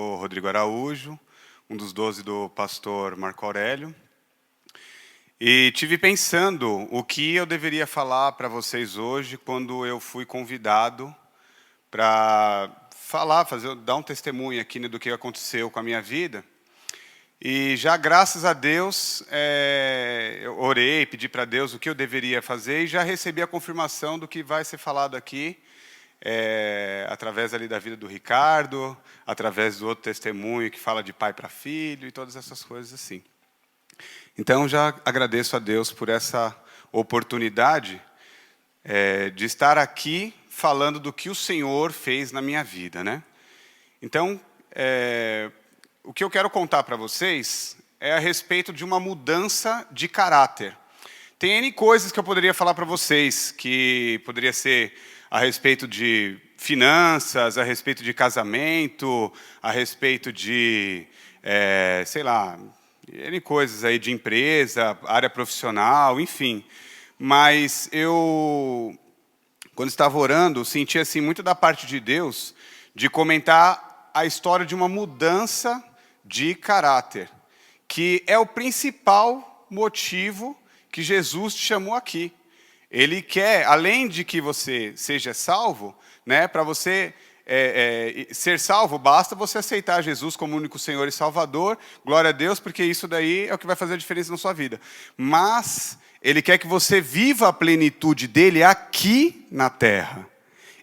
sou Rodrigo Araújo, um dos 12 do pastor Marco Aurélio. E tive pensando o que eu deveria falar para vocês hoje quando eu fui convidado para dar um testemunho aqui do que aconteceu com a minha vida. E já, graças a Deus, eu orei, pedi para Deus o que eu deveria fazer e já recebi a confirmação do que vai ser falado aqui, através ali da vida do Ricardo, através do outro testemunho que fala de pai para filho e todas essas coisas assim. Então, já agradeço a Deus por essa oportunidade de estar aqui falando do que o Senhor fez na minha vida, né? Então, o que eu quero contar para vocês é a respeito de uma mudança de caráter. Tem N coisas que eu poderia falar para vocês, que poderia ser a respeito de finanças, a respeito de casamento, a respeito de, N coisas aí de empresa, área profissional, enfim. Mas eu, quando estava orando, senti assim, muito da parte de Deus de comentar a história de uma mudança de caráter, que é o principal motivo que Jesus te chamou aqui. Ele quer, além de que você seja salvo, né, para você ser salvo, basta você aceitar Jesus como único Senhor e Salvador, glória a Deus, porque isso daí é o que vai fazer a diferença na sua vida. Mas Ele quer que você viva a plenitude dEle aqui na terra.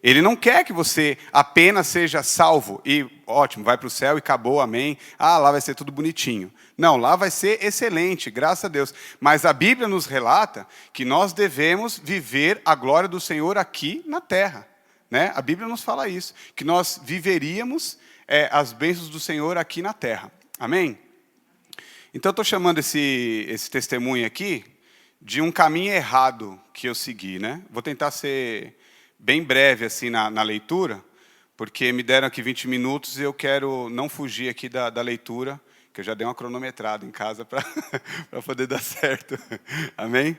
Ele não quer que você apenas seja salvo e, ótimo, vai para o céu e acabou, amém. Ah, lá vai ser tudo bonitinho. Não, lá vai ser excelente, graças a Deus. Mas a Bíblia nos relata que nós devemos viver a glória do Senhor aqui na terra. Né? A Bíblia nos fala isso, que nós viveríamos as bênçãos do Senhor aqui na terra. Amém? Então, eu estou chamando esse testemunho aqui de um caminho errado que eu segui. Né? Vou tentar ser bem breve assim na leitura, porque me deram aqui 20 minutos e eu quero não fugir aqui da leitura, que eu já dei uma cronometrada em casa para poder dar certo. Amém?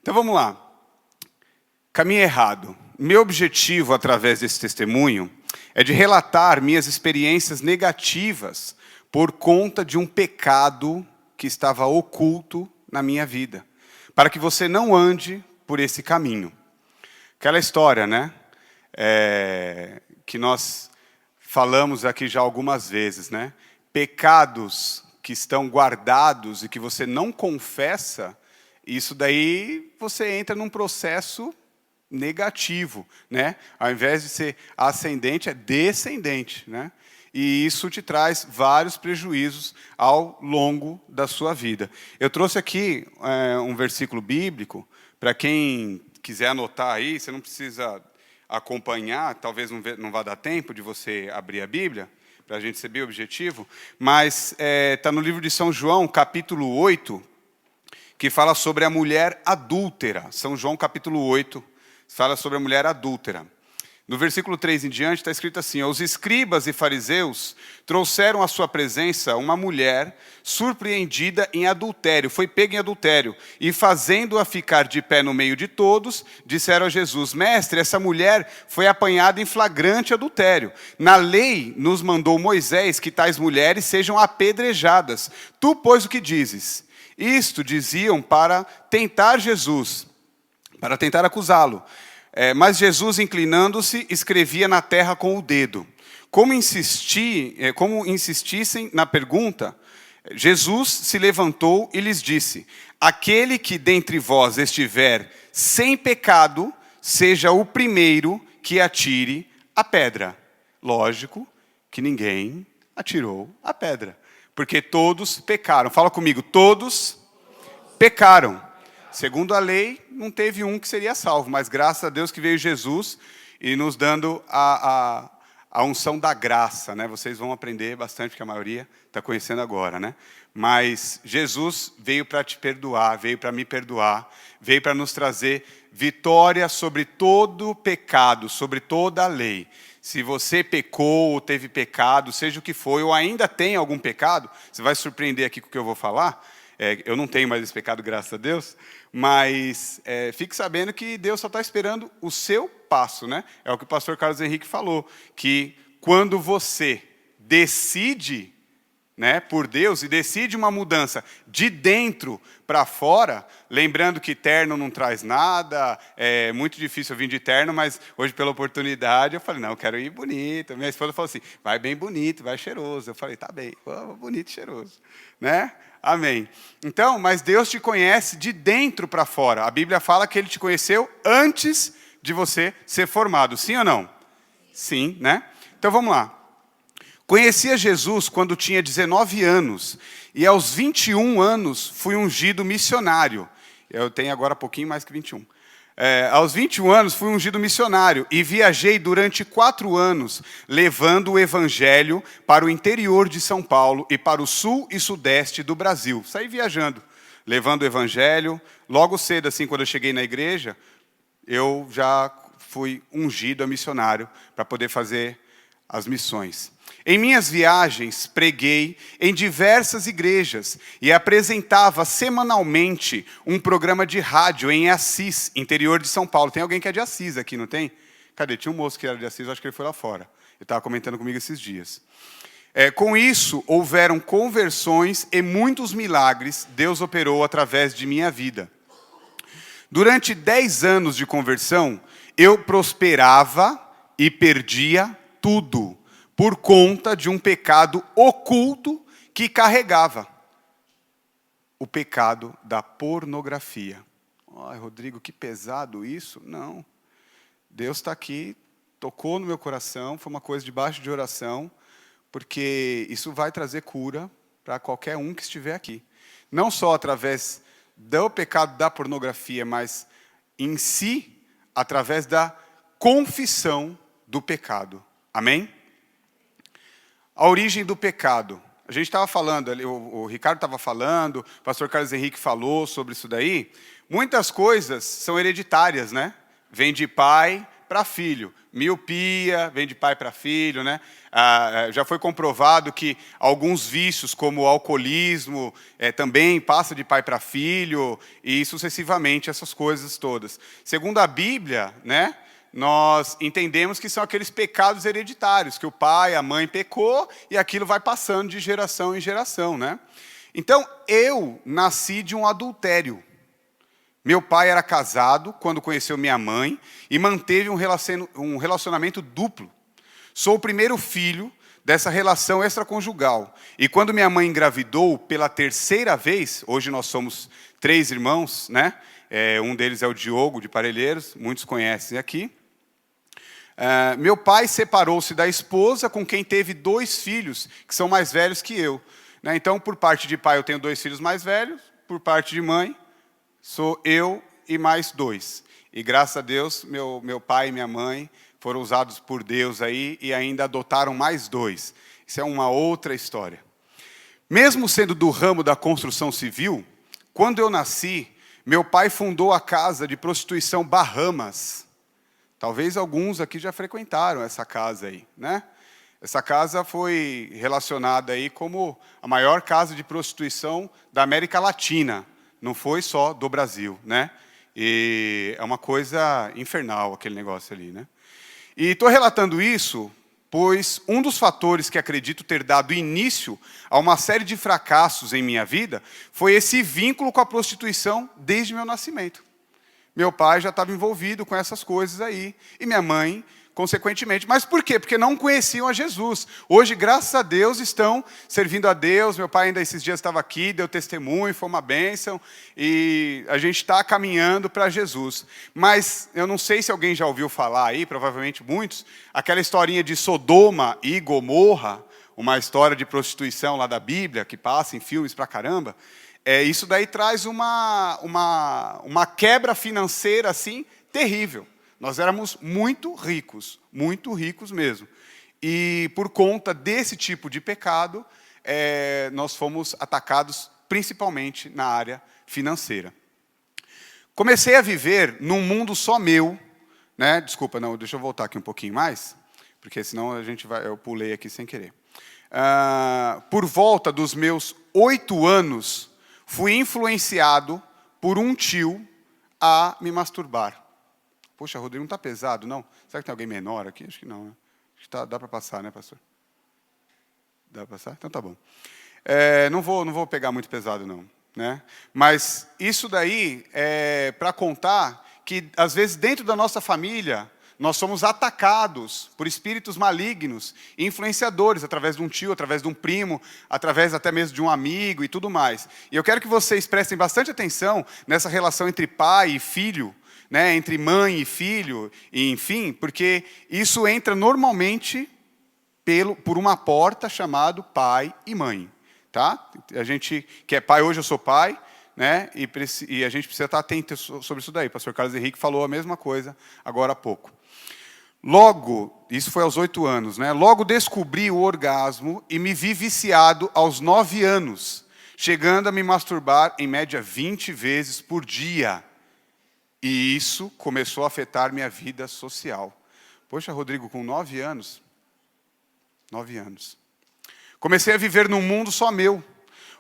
Então vamos lá. Caminho errado. Meu objetivo através desse testemunho é de relatar minhas experiências negativas por conta de um pecado que estava oculto na minha vida, para que você não ande por esse caminho. Aquela história, né? Que nós falamos aqui já algumas vezes, né? Pecados que estão guardados e que você não confessa, isso daí você entra num processo negativo, né? Ao invés de ser ascendente, é descendente, né? E isso te traz vários prejuízos ao longo da sua vida. Eu trouxe aqui um versículo bíblico, para quem quiser anotar aí, você não precisa acompanhar, talvez não vá dar tempo de você abrir a Bíblia, para a gente ser bem objetivo, mas está no livro de São João, capítulo 8, que fala sobre a mulher adúltera. São João, capítulo 8, fala sobre a mulher adúltera. No versículo 3 em diante está escrito assim: os escribas e fariseus trouxeram à sua presença uma mulher surpreendida em adultério, foi pega em adultério, e fazendo-a ficar de pé no meio de todos, disseram a Jesus: mestre, essa mulher foi apanhada em flagrante adultério. Na lei nos mandou Moisés que tais mulheres sejam apedrejadas. Tu, pois, o que dizes? Isto diziam para tentar Jesus, para tentar acusá-lo. Mas Jesus, inclinando-se, escrevia na terra com o dedo. Como insistissem na pergunta, Jesus se levantou e lhes disse: aquele que dentre vós estiver sem pecado, seja o primeiro que atire a pedra. Lógico que ninguém atirou a pedra, porque todos pecaram. Fala comigo, todos pecaram. Segundo a lei, não teve um que seria salvo, mas graças a Deus que veio Jesus e nos dando a unção da graça, né? Vocês vão aprender bastante, porque a maioria está conhecendo agora, né? Mas Jesus veio para te perdoar, veio para me perdoar, veio para nos trazer vitória sobre todo pecado, sobre toda a lei. Se você pecou ou teve pecado, seja o que for, ou ainda tem algum pecado, você vai se surpreender aqui com o que eu vou falar. Eu não tenho mais esse pecado, graças a Deus, mas fique sabendo que Deus só está esperando o seu passo, né? É o que o pastor Carlos Henrique falou, que quando você decide, né, por Deus e decide uma mudança de dentro para fora, lembrando que terno não traz nada, é muito difícil eu vir de terno, mas hoje pela oportunidade eu falei, não, eu quero ir bonito. Minha esposa falou assim, vai bem bonito, vai cheiroso. Eu falei, tá bem, bonito e cheiroso, né? Amém. Então, mas Deus te conhece de dentro para fora. A Bíblia fala que Ele te conheceu antes de você ser formado, sim ou não? Sim, né? Então vamos lá. Conhecia Jesus quando tinha 19 anos, e aos 21 anos fui ungido missionário. Eu tenho agora pouquinho mais que 21. Aos 21 anos fui ungido missionário, e viajei durante 4 anos, levando o evangelho para o interior de São Paulo e para o sul e sudeste do Brasil. Saí viajando, levando o evangelho. Logo cedo, assim, quando eu cheguei na igreja, eu já fui ungido a missionário para poder fazer as missões. Em minhas viagens, preguei em diversas igrejas e apresentava semanalmente um programa de rádio em Assis, interior de São Paulo. Tem alguém que é de Assis aqui, não tem? Cadê? Tinha um moço que era de Assis, acho que ele foi lá fora. Ele estava comentando comigo esses dias. Com isso, houveram conversões e muitos milagres Deus operou através de minha vida. Durante 10 anos de conversão, eu prosperava e perdia tudo, por conta de um pecado oculto que carregava. O pecado da pornografia. Ai, Rodrigo, que pesado isso. Não. Deus está aqui, tocou no meu coração, foi uma coisa debaixo de oração, porque isso vai trazer cura para qualquer um que estiver aqui. Não só através do pecado da pornografia, mas em si, através da confissão do pecado. Amém? A origem do pecado. A gente estava falando, o Ricardo estava falando, o pastor Carlos Henrique falou sobre isso daí. Muitas coisas são hereditárias, né? Vem de pai para filho. Miopia, vem de pai para filho, né? Já foi comprovado que alguns vícios, como o alcoolismo, também passa de pai para filho, e sucessivamente essas coisas todas. Segundo a Bíblia, né? Nós entendemos que são aqueles pecados hereditários, que o pai, a mãe pecou, e aquilo vai passando de geração em geração, né? Então, eu nasci de um adultério. Meu pai era casado quando conheceu minha mãe, e manteve um relacionamento duplo. Sou o primeiro filho dessa relação extraconjugal. E quando minha mãe engravidou pela 3ª vez, hoje nós somos 3 irmãos, né? Um deles é o Diogo, de Parelheiros, muitos conhecem aqui. Meu pai separou-se da esposa com quem teve 2 filhos, que são mais velhos que eu. Né? Então, por parte de pai, eu tenho 2 filhos mais velhos, por parte de mãe, sou eu e mais 2. E graças a Deus, meu pai e minha mãe foram usados por Deus aí e ainda adotaram mais 2. Isso é uma outra história. Mesmo sendo do ramo da construção civil, quando eu nasci, meu pai fundou a casa de prostituição Bahamas. Talvez alguns aqui já frequentaram essa casa aí, né? Essa casa foi relacionada aí como a maior casa de prostituição da América Latina. Não foi só do Brasil, né? E é uma coisa infernal aquele negócio ali, né? E estou relatando isso, pois um dos fatores que acredito ter dado início a uma série de fracassos em minha vida foi esse vínculo com a prostituição desde meu nascimento. Meu pai já estava envolvido com essas coisas aí, e minha mãe, consequentemente. Mas por quê? Porque não conheciam a Jesus. Hoje, graças a Deus, estão servindo a Deus. Meu pai ainda esses dias estava aqui, deu testemunho, foi uma bênção, e a gente está caminhando para Jesus. Mas eu não sei se alguém já ouviu falar aí, provavelmente muitos, aquela historinha de Sodoma e Gomorra, uma história de prostituição lá da Bíblia, que passa em filmes pra caramba. Isso daí traz uma quebra financeira assim terrível. Nós éramos muito ricos mesmo. E por conta desse tipo de pecado, nós fomos atacados principalmente na área financeira. Comecei a viver num mundo só meu, né? Desculpa, não, deixa eu voltar aqui um pouquinho mais, porque senão eu pulei aqui sem querer. Por volta dos meus 8 anos, fui influenciado por um tio a me masturbar. Poxa, Rodrigo, não está pesado, não? Será que tem alguém menor aqui? Acho que não, né? Acho que dá para passar, né, pastor? Dá para passar? Então tá bom. Não vou pegar muito pesado, não. Né? Mas isso daí é para contar que, às vezes, dentro da nossa família, nós somos atacados por espíritos malignos, influenciadores, através de um tio, através de um primo, através até mesmo de um amigo e tudo mais. E eu quero que vocês prestem bastante atenção nessa relação entre pai e filho, né? Entre mãe e filho, e enfim, porque isso entra normalmente por uma porta chamada pai e mãe. Tá? A gente que é pai, hoje eu sou pai, né? E a gente precisa estar atento sobre isso daí. O pastor Carlos Henrique falou a mesma coisa agora há pouco. Logo, isso foi aos 8 anos, né? Logo descobri o orgasmo e me vi viciado aos 9 anos, chegando a me masturbar em média 20 vezes por dia. E isso começou a afetar minha vida social. Poxa, Rodrigo, com 9 anos? 9 anos. Comecei a viver num mundo só meu,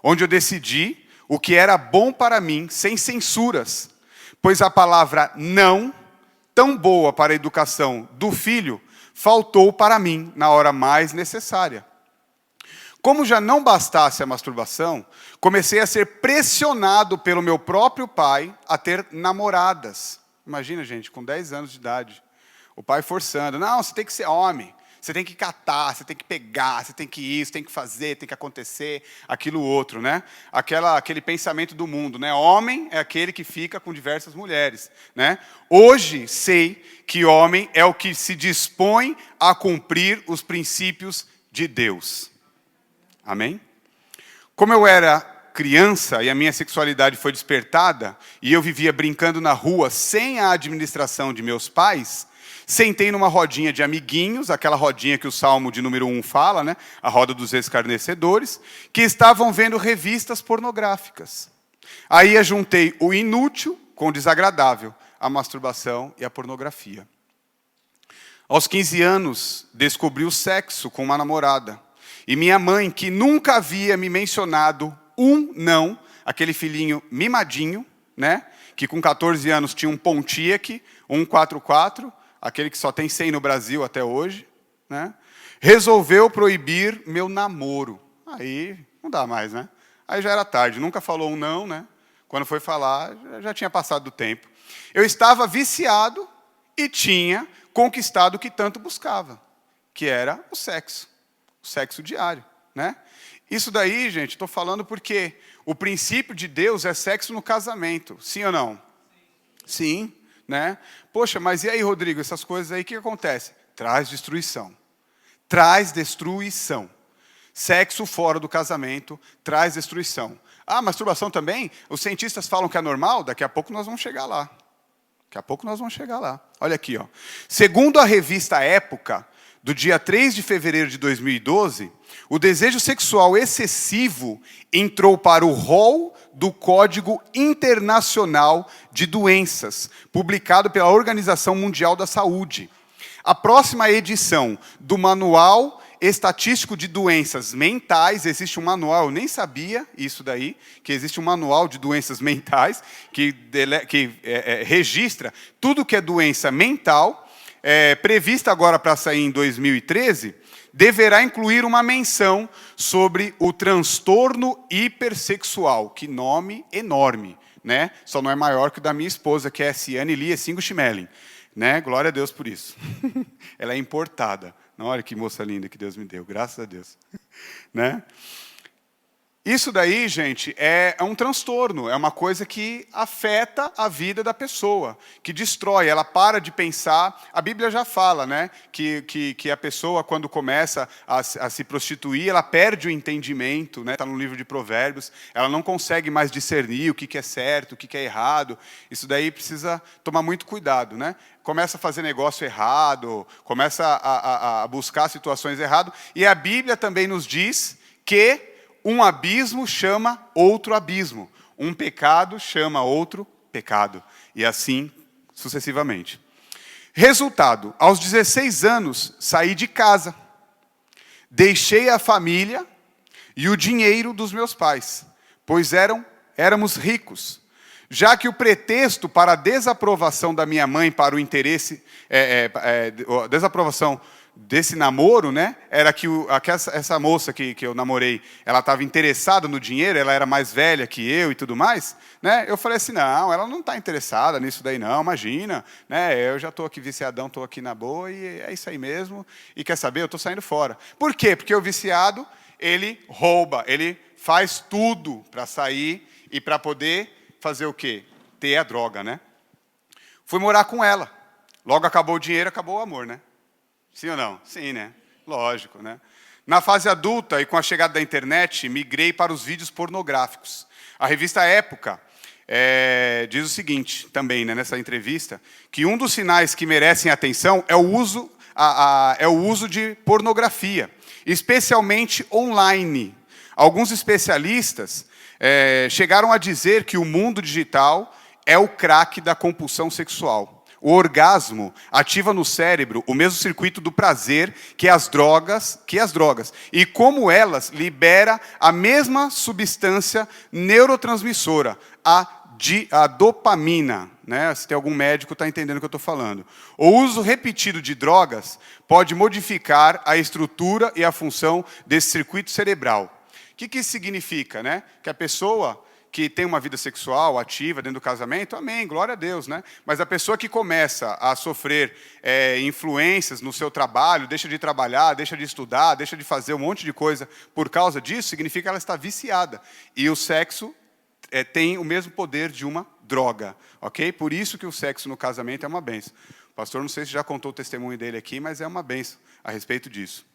onde eu decidi o que era bom para mim, sem censuras, pois a palavra não, tão boa para a educação do filho, faltou para mim na hora mais necessária. Como já não bastasse a masturbação, comecei a ser pressionado pelo meu próprio pai a ter namoradas. Imagina, gente, com 10 anos de idade, o pai forçando, não, você tem que ser homem. Você tem que catar, você tem que pegar, você tem que isso, tem que fazer, tem que acontecer, aquilo outro, né? Aquele pensamento do mundo, né? Homem é aquele que fica com diversas mulheres, né? Hoje sei que homem é o que se dispõe a cumprir os princípios de Deus. Amém? Como eu era criança e a minha sexualidade foi despertada e eu vivia brincando na rua sem a administração de meus pais, sentei numa rodinha de amiguinhos, aquela rodinha que o Salmo de número 1 fala, né? A roda dos escarnecedores, que estavam vendo revistas pornográficas. Aí ajuntei o inútil com o desagradável, a masturbação e a pornografia. Aos 15 anos, descobri o sexo com uma namorada. E minha mãe, que nunca havia me mencionado um não, aquele filhinho mimadinho, né? Que com 14 anos tinha um Pontiac, um 144, aquele que só tem 100 no Brasil até hoje, né? Resolveu proibir meu namoro. Aí não dá mais, né? Aí já era tarde, nunca falou um não, né? Quando foi falar, já tinha passado do tempo. Eu estava viciado e tinha conquistado o que tanto buscava, que era o sexo diário, né? Isso daí, gente, estou falando porque o princípio de Deus é sexo no casamento, sim ou não? Sim. Né? Poxa, mas e aí, Rodrigo, essas coisas aí, o que acontece? Traz destruição. Traz destruição. Sexo fora do casamento traz destruição. Ah, masturbação também? Os cientistas falam que é normal? Daqui a pouco nós vamos chegar lá. Olha aqui, ó. Segundo a revista Época, do dia 3 de fevereiro de 2012, o desejo sexual excessivo entrou para o rol do Código Internacional de Doenças, publicado pela Organização Mundial da Saúde. A próxima edição do Manual Estatístico de Doenças Mentais, existe um manual, eu nem sabia isso daí, que existe um manual de doenças mentais, que registra tudo que é doença mental, prevista agora para sair em 2013, deverá incluir uma menção sobre o transtorno hipersexual. Que nome enorme, né? Só não é maior que o da minha esposa, que é Siane Lia Singo Schmeling, né? Glória a Deus por isso. Ela é importada. Não, olha que moça linda que Deus me deu, graças a Deus. Né? Isso daí, gente, é um transtorno, é uma coisa que afeta a vida da pessoa, que destrói, ela para de pensar. A Bíblia já fala, né, que a pessoa, quando começa a se prostituir, ela perde o entendimento, né, está no livro de Provérbios, ela não consegue mais discernir o que é certo, o que é errado. Isso daí precisa tomar muito cuidado, né? Começa a fazer negócio errado, começa a buscar situações erradas. E a Bíblia também nos diz que um abismo chama outro abismo. Um pecado chama outro pecado. E assim sucessivamente. Resultado, aos 16 anos, saí de casa. Deixei a família e o dinheiro dos meus pais, pois éramos ricos. Já que o pretexto para a desaprovação da minha mãe para o interesse, desaprovação desse namoro, né, era que essa moça que eu namorei, ela estava interessada no dinheiro, ela era mais velha que eu e tudo mais, né, eu falei assim, não, ela não está interessada nisso daí não, imagina, né, eu já estou aqui viciadão, estou aqui na boa e é isso aí mesmo, e quer saber, eu estou saindo fora. Por quê? Porque o viciado, ele rouba, ele faz tudo para sair e para poder fazer o quê? Ter a droga, né. Fui morar com ela, logo acabou o dinheiro, acabou o amor, né. Sim ou não? Sim, né? Lógico, né? Na fase adulta e com a chegada da internet, migrei para os vídeos pornográficos. A revista Época diz o seguinte, também, né, nessa entrevista, que um dos sinais que merecem atenção é o uso de pornografia, especialmente online. Alguns especialistas chegaram a dizer que o mundo digital é o crack da compulsão sexual. O orgasmo ativa no cérebro o mesmo circuito do prazer que as drogas, e como elas, libera a mesma substância neurotransmissora, a dopamina. Né? Se tem algum médico está entendendo o que eu estou falando. O uso repetido de drogas pode modificar a estrutura e a função desse circuito cerebral. O que isso significa? Né? Que a pessoa que tem uma vida sexual ativa dentro do casamento, amém, glória a Deus, né? Mas a pessoa que começa a sofrer influências no seu trabalho, deixa de trabalhar, deixa de estudar, deixa de fazer um monte de coisa por causa disso, significa que ela está viciada. E o sexo tem o mesmo poder de uma droga, ok? Por isso que o sexo no casamento é uma bênção. O pastor, não sei se já contou o testemunho dele aqui, mas é uma bênção a respeito disso.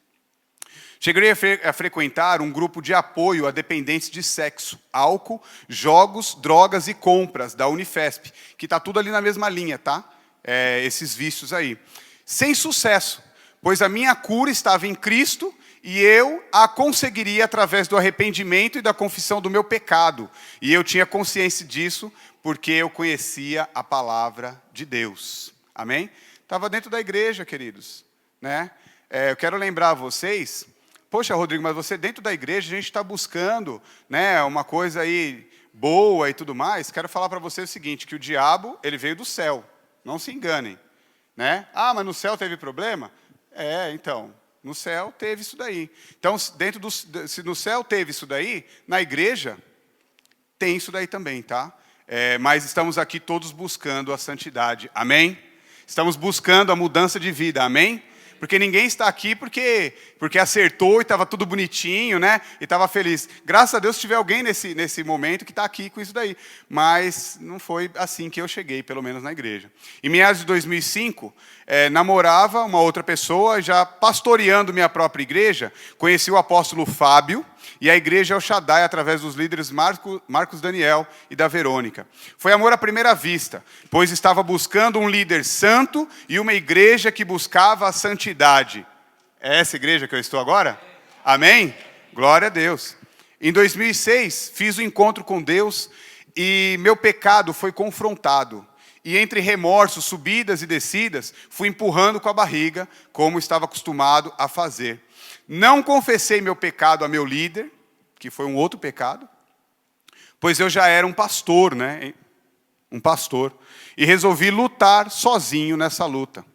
Cheguei a frequentar um grupo de apoio a dependentes de sexo, álcool, jogos, drogas e compras da Unifesp, que está tudo ali na mesma linha, tá? Esses vícios aí. Sem sucesso, pois a minha cura estava em Cristo e eu a conseguiria através do arrependimento e da confissão do meu pecado. E eu tinha consciência disso porque eu conhecia a palavra de Deus. Amém? Estava dentro da igreja, queridos. Né? Eu quero lembrar a vocês... Poxa, Rodrigo, mas você dentro da igreja, a gente está buscando, né, uma coisa aí boa e tudo mais. Quero falar para você o seguinte, que o diabo, ele veio do céu. Não se enganem. Né? Ah, mas no céu teve problema? Então, no céu teve isso daí. Então, se no céu teve isso daí, na igreja tem isso daí também, tá? Mas estamos aqui todos buscando a santidade. Amém? Estamos buscando a mudança de vida. Amém? Porque ninguém está aqui porque acertou e estava tudo bonitinho, né? E estava feliz. Graças a Deus tiver alguém nesse momento que está aqui com isso daí. Mas não foi assim que eu cheguei, pelo menos na igreja. Em meados de 2005, namorava uma outra pessoa, já pastoreando minha própria igreja, conheci o apóstolo Fábio e a igreja El Shaddai através dos líderes Marcos Daniel e da Verônica. Foi amor à primeira vista, pois estava buscando um líder santo e uma igreja que buscava a santidade. É essa igreja que eu estou agora? Amém? Glória a Deus. Em 2006, fiz o encontro com Deus e meu pecado foi confrontado. E entre remorsos, subidas e descidas, fui empurrando com a barriga, como estava acostumado a fazer. Não confessei meu pecado a meu líder, que foi um outro pecado, pois eu já era um pastor, né? Um pastor. E resolvi lutar sozinho nessa luta.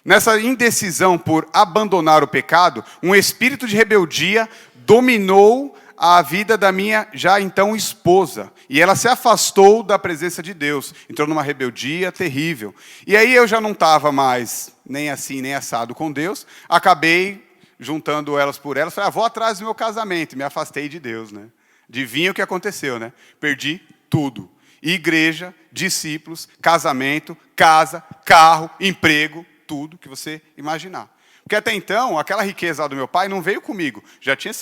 Nessa indecisão por abandonar o pecado, um espírito de rebeldia dominou a vida da minha já então esposa. E ela se afastou da presença de Deus. Entrou numa rebeldia terrível. E aí eu já não estava mais nem assim, nem assado com Deus. Acabei juntando elas por elas. Falei, vou atrás do meu casamento. E me afastei de Deus, né? Adivinha o que aconteceu, né? Perdi tudo. Igreja, discípulos, casamento, casa, carro, emprego, tudo que você imaginar. Porque até então, aquela riqueza lá do meu pai não veio comigo. Já tinha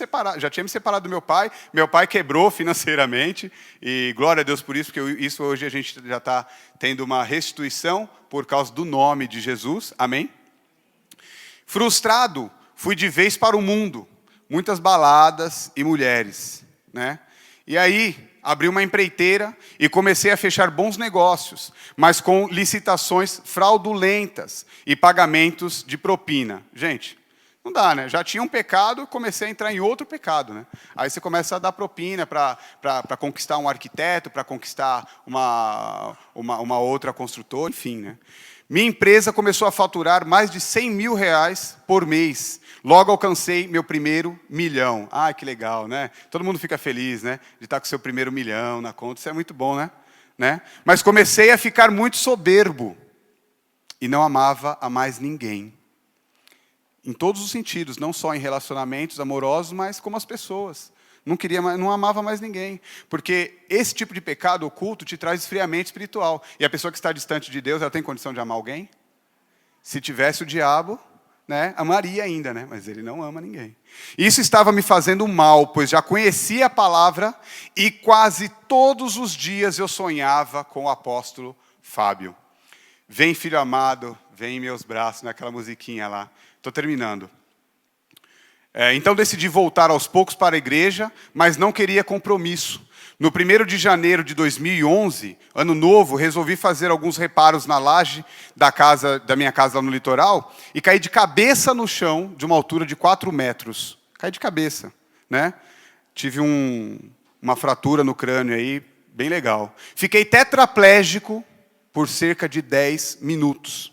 me separado do meu pai quebrou financeiramente, e glória a Deus por isso, porque isso hoje a gente já está tendo uma restituição por causa do nome de Jesus, amém? Frustrado, fui de vez para o mundo, muitas baladas e mulheres, né? E aí, abri uma empreiteira e comecei a fechar bons negócios, mas com licitações fraudulentas e pagamentos de propina. Gente, Não dá, né? Já tinha um pecado, comecei a entrar em outro pecado, né? Aí você começa a dar propina para conquistar um arquiteto, para conquistar uma outra construtora, enfim, né? Minha empresa começou a faturar mais de R$100 mil por mês. Logo alcancei meu primeiro milhão. Ah, que legal, né? Todo mundo fica feliz, né? De estar com seu primeiro milhão na conta, isso é muito bom, né? Mas comecei a ficar muito soberbo e não amava a mais ninguém. Em todos os sentidos, não só em relacionamentos amorosos, mas como as pessoas. Não amava mais ninguém. Porque esse tipo de pecado oculto te traz esfriamento espiritual. E a pessoa que está distante de Deus, ela tem condição de amar alguém? Se tivesse o diabo, né, amaria ainda, né? Mas ele não ama ninguém. Isso estava me fazendo mal, pois já conhecia a palavra e quase todos os dias eu sonhava com o apóstolo Fábio. Vem, filho amado, vem em meus braços, naquela musiquinha lá. Estou terminando. Então decidi voltar aos poucos para a igreja, mas não queria compromisso. No 1º de janeiro de 2011, ano novo, resolvi fazer alguns reparos na laje da minha casa lá no litoral e caí de cabeça no chão de uma altura de 4 metros. Caí de cabeça, né? Tive uma fratura no crânio aí, bem legal. Fiquei tetraplégico por cerca de 10 minutos.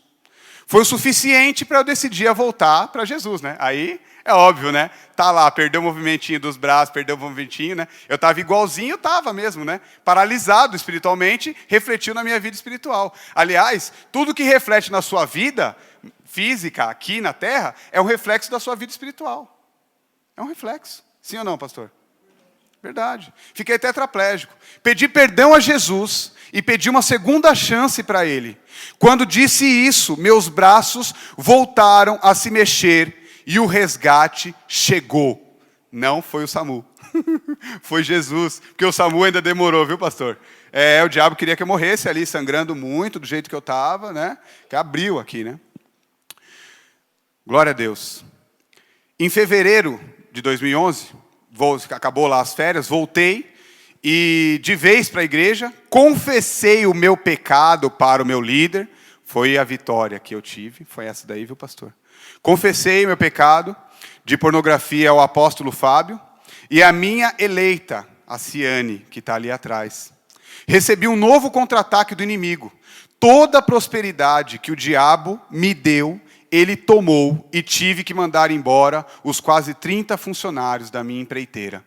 Foi o suficiente para eu decidir a voltar para Jesus, né? Aí é óbvio, né? Tá lá, perdeu o movimentinho dos braços, perdeu o movimentinho, né? Eu estava igualzinho, eu estava mesmo, né? Paralisado espiritualmente, refletiu na minha vida espiritual. Aliás, tudo que reflete na sua vida física, aqui na Terra, é um reflexo da sua vida espiritual. É um reflexo. Sim ou não, pastor? Verdade. Fiquei tetraplégico. Pedi perdão a Jesus e pedi uma segunda chance para Ele. Quando disse isso, meus braços voltaram a se mexer e o resgate chegou. Não foi o SAMU. Foi Jesus. Porque o SAMU ainda demorou, viu, pastor? O diabo queria que eu morresse ali, sangrando muito, do jeito que eu estava, né? Que abriu aqui, né? Glória a Deus. Em fevereiro de 2011, acabou lá as férias, voltei e de vez para a igreja, confessei o meu pecado para o meu líder. Foi a vitória que eu tive, foi essa daí, viu, pastor? Confessei meu pecado de pornografia ao apóstolo Fábio e a minha eleita, a Ciane, que está ali atrás. Recebi um novo contra-ataque do inimigo. Toda a prosperidade que o diabo me deu, ele tomou e tive que mandar embora os quase 30 funcionários da minha empreiteira.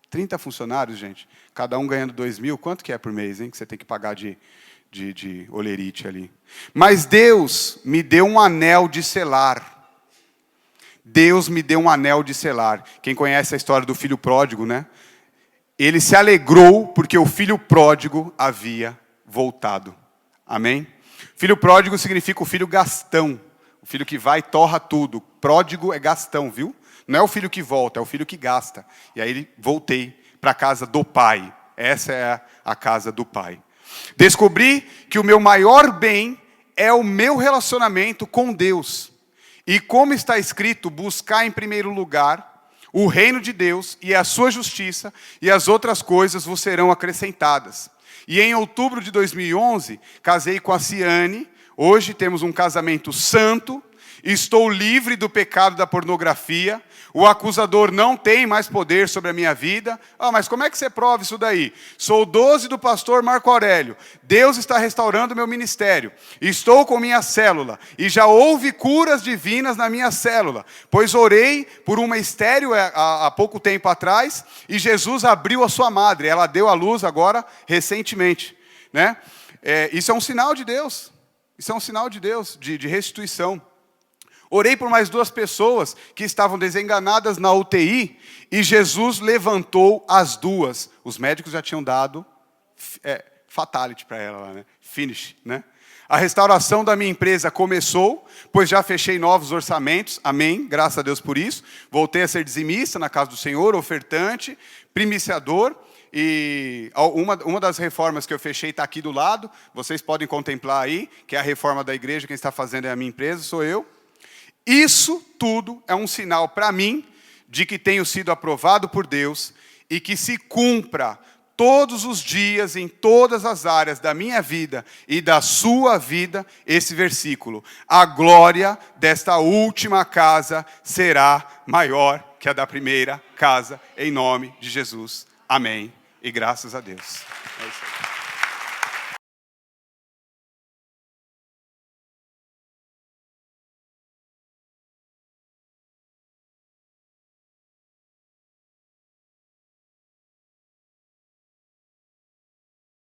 30 funcionários, gente, cada um ganhando 2 mil, quanto que é por mês, hein? Que você tem que pagar de olerite ali. Mas Deus me deu um anel de selar. Deus me deu um anel de selar. Quem conhece a história do filho pródigo, né? Ele se alegrou porque o filho pródigo havia voltado. Amém? Filho pródigo significa o filho gastão. O filho que vai e torra tudo. Pródigo é gastão, viu? Não é o filho que volta, é o filho que gasta. E aí voltei para a casa do pai. Essa é a casa do pai. Descobri que o meu maior bem é o meu relacionamento com Deus. E como está escrito, buscar em primeiro lugar o reino de Deus e a sua justiça, e as outras coisas vos serão acrescentadas. E em outubro de 2011, casei com a Ciane. Hoje temos um casamento santo. Estou livre do pecado da pornografia. O acusador não tem mais poder sobre a minha vida. Mas como é que você prova isso daí? Sou 12 do pastor Marco Aurélio. Deus está restaurando meu ministério. Estou com minha célula. E já houve curas divinas na minha célula. Pois orei por uma estéril há pouco tempo atrás. E Jesus abriu a sua madre. Ela deu à luz agora, recentemente. Né? Isso é um sinal de Deus. Isso é um sinal de Deus, de restituição. Orei por mais 2 pessoas que estavam desenganadas na UTI e Jesus levantou as 2. Os médicos já tinham dado fatality para ela, né? Finish, né? A restauração da minha empresa começou, pois já fechei novos orçamentos. Amém, graças a Deus por isso. Voltei a ser dizimista na casa do Senhor, ofertante, primiciador. E uma das reformas que eu fechei está aqui do lado. Vocês podem contemplar aí, que é a reforma da igreja. Quem está fazendo é a minha empresa, sou eu. Isso tudo é um sinal para mim de que tenho sido aprovado por Deus e que se cumpra todos os dias, em todas as áreas da minha vida e da sua vida, esse versículo: a glória desta última casa será maior que a da primeira casa, em nome de Jesus. Amém. E graças a Deus. É isso aí.